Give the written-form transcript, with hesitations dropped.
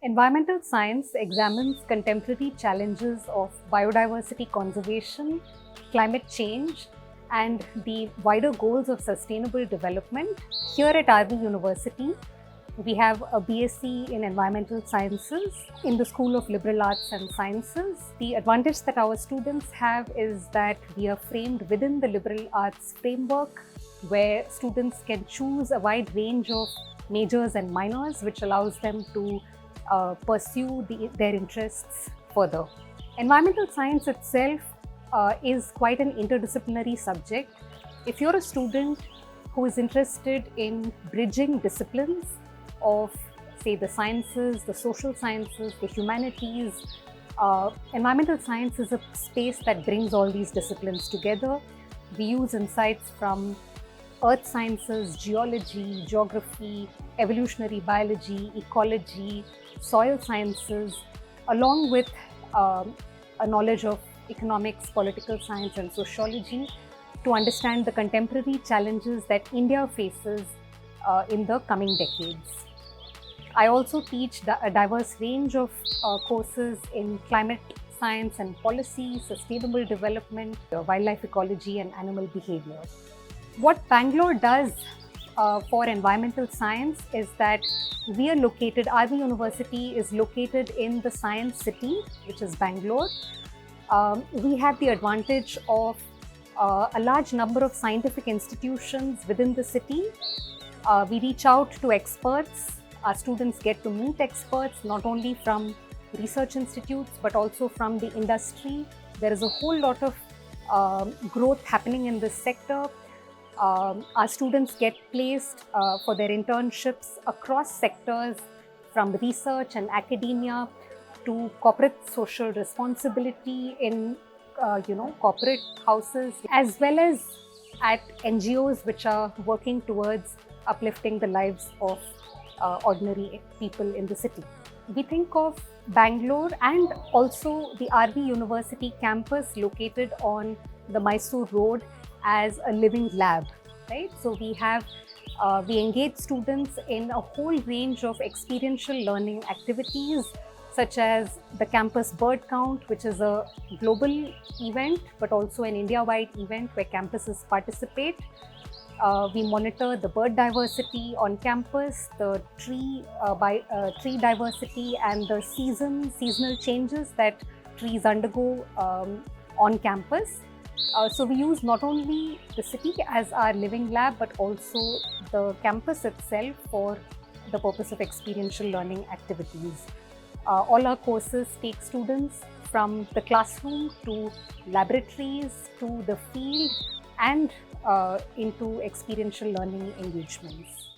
Environmental science examines contemporary challenges of biodiversity conservation, climate change, and the wider goals of sustainable development. Here at RV University, we have a B.Sc in Environmental Sciences in the School of Liberal Arts and Sciences. The advantage that our students have is that we are framed within the liberal arts framework, where students can choose a wide range of majors and minors, which allows them to pursue their interests further. Environmental science itself is quite an interdisciplinary subject. If you're a student who is interested in bridging disciplines of, say, the sciences, the social sciences, the humanities, environmental science is a space that brings all these disciplines together. We use insights from earth sciences, geology, geography, evolutionary biology, ecology, soil sciences, along with a knowledge of economics, political science, and sociology to understand the contemporary challenges that India faces in the coming decades. I also teach a diverse range of courses in climate science and policy, sustainable development, wildlife ecology, and animal behavior. What Bangalore does for environmental science is that we are located, RV University is located in the science city, which is Bangalore. We have the advantage of a large number of scientific institutions within the city. We reach out to experts. Our students get to meet experts not only from research institutes but also from the industry. There is a whole lot of growth happening in this sector. Our students get placed for their internships across sectors, from research and academia to corporate social responsibility in corporate houses, as well as at NGOs which are working towards uplifting the lives of ordinary people in the city. We think of Bangalore and also the RV University campus located on the Mysore Road as a living lab, right? So we engage students in a whole range of experiential learning activities, such as the campus bird count, which is a global event but also an India-wide event where campuses participate. We monitor the bird diversity on campus, the tree diversity, and the seasonal changes that trees undergo on campus. So we use not only the city as our living lab, but also the campus itself for the purpose of experiential learning activities. All our courses take students from the classroom to laboratories to the field and into experiential learning engagements.